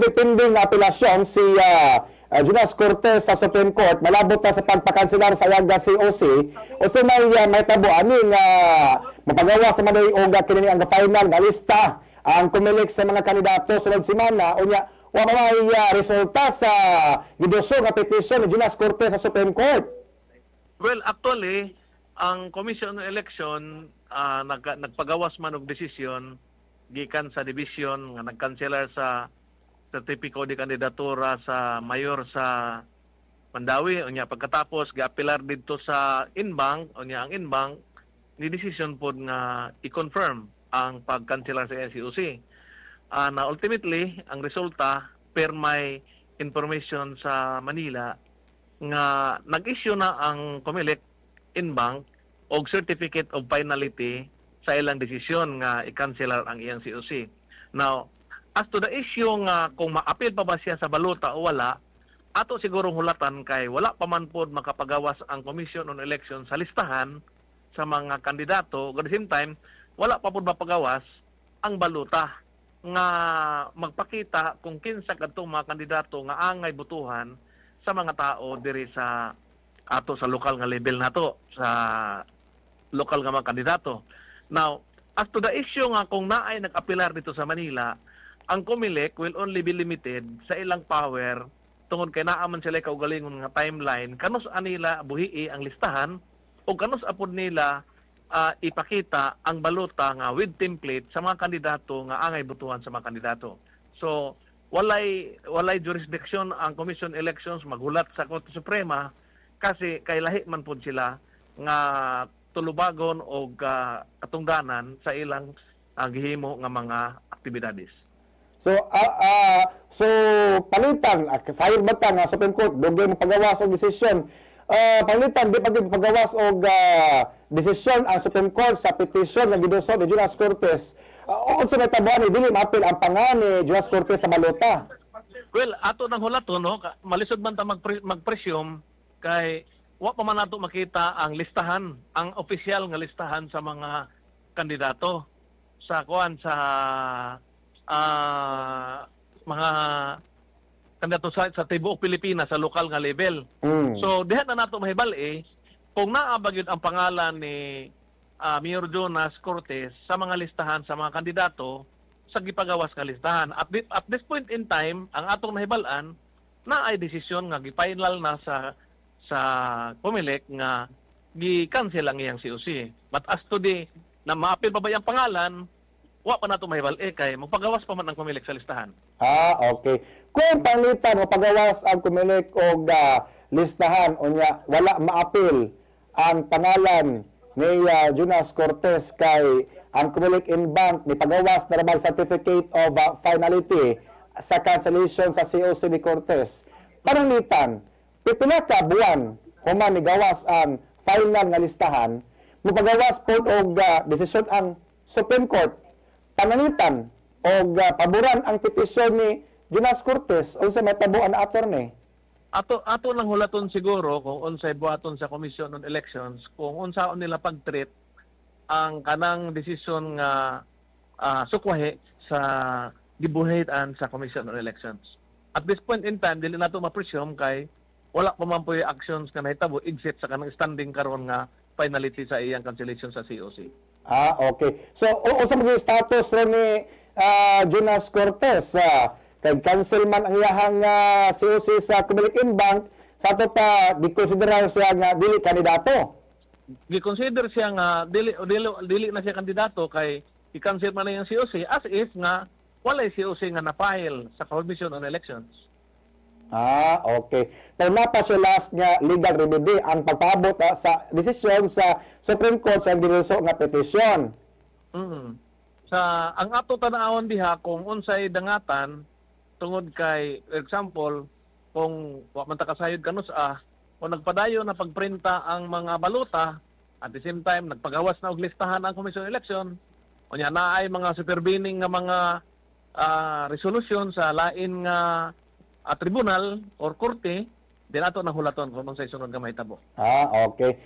depending na apelasyon si Jonas Cortez sa Supreme Court, malabot na sa pagpakansilar sa iyang COC, o so may tabo aning mapagawa sa manoy o kini ang final nga lista ang kumilik sa mga kandidato sunod semana o niya wa may resulta sa gidoso nga petition ni Jonas Cortez sa Supreme Court. Well, actually, ang Commission on Election nagpagawas man og desisyon gikan sa division nga nagkanselar sa sertipiko de kandidatura sa mayor sa Mandawi unya pagkatapos giapelar didto sa Inbank unya ang Inbank ni desisyon pod nga i-confirm ang pagkanselar sa NCOC. Na ultimately ang resulta per may information sa Manila nga nag-issue na ang COMELEC Inbank og certificate of finality sa ilang desisyon nga i-cancelar ang iyang COC. Now, as to the issue nga kung ma-appeal pa ba siya sa baluta o wala, ato sigurong hulatan kay wala pa man pod makapagawas ang Commission on Election sa listahan sa mga kandidato. At the same time, wala pa pod mapagawas ang baluta nga magpakita kung kinsa kadtong mga kandidato nga angay butuhan sa mga tao diri sa ato sa lokal nga level nato sa lokal nga mga kandidato. Now, as to the issue nga kung naay nag-apilar dito sa Manila, ang COMELEC will only be limited sa ilang power tungod kay naaman sila kaugalingon nga timeline kanus anila buhii ang listahan o kanus apod nila ipakita ang baluta nga with template sa mga kandidato nga angay butuhan sa mga kandidato. So, walay jurisdiction ang Commission Elections maghulat sa Korte Suprema kasi kay lahi man pud sila nga tulubagon o katungdanan sa ilang gihimo nga mga aktibidades. So palitan sayod bata nga Supreme Court dugay mo pagawas og desisyon. Palitan di pag pagawas og desisyon ang Supreme Court sa petition nga giduso ni Jonas Cortez. Unsa may tabuan dili maapil ang pangan ni Jonas Cortez sa balota? Well, ato nang hulaton no, malisod man ta mag-presume kay wa pa man nato makita ang listahan, ang opisyal nga listahan sa mga kandidato sa kuan sa mga kandidato sa tibuok Pilipinas sa lokal nga level. So diha na nato mahibal kung naa ba gyud ang pangalan ni Mayor Jonas Cortez sa mga listahan sa mga kandidato sa gipagawas nga listahan. At this point in time, ang atong nahibalan na ay desisyon nga gi-final na sa COMELEC nga gi-cancel ang iyang COC. But as to the na maapil pa ba yung pangalan, wa pa nato mahibal kay magpagawas pa man ang COMELEC sa listahan. Okay. Kung panglitan mapagawas ang COMELEC og listahan unya wala maapil ang pangalan ni Jonas Cortez kay ang COMELEC Inbank ni pagawas na naman certificate of finality sa cancellation sa COC ni Cortez. Panglitan pipila ka buwan human ni gawas ang final nga listahan, mupagawas pod og desisyon ang Supreme Court panangitan og paboran ang petisyon ni Jonas Cortez unsa may tabuan na attorney. Ato lang hulaton siguro kung unsay buhaton sa Commission on Elections kung unsaon nila pag-treat ang kanang desisyon nga sukwahe sa gibuhitan sa Commission on Elections. At this point in time dili nato ma-presume kay wala pa man po yung actions nga nahitabo except sa kanang standing karon nga finality sa iyang cancellation sa COC. Okay. So, unsa mo status ron ni Jonas Cortez? Kay cancel man ang iyahang COC sa COMELEC Inbank, sa ato pa di-consider siya nga dili kandidato. Gi-consider siya nga dili na siya kandidato kay i-cancel man na yung COC as if nga walay COC nga na-file sa Commission on Elections. Okay. Pero napa siya last nga legal remedy ang pagpaabot sa desisyon sa Supreme Court sa ginuso nga petisyon. Sa ang ato tan-awon diha kung unsay dangatan tungod kay example kung wa man ta kasayod kanus o nagpadayo na pagprinta ang mga baluta at the same time nagpagawas na og listahan ang Commission on Election unya naay mga supervening nga mga resolution sa lain nga tribunal or korte, din ato nahulaton kung unsay sunod nga mahitabo. Okay.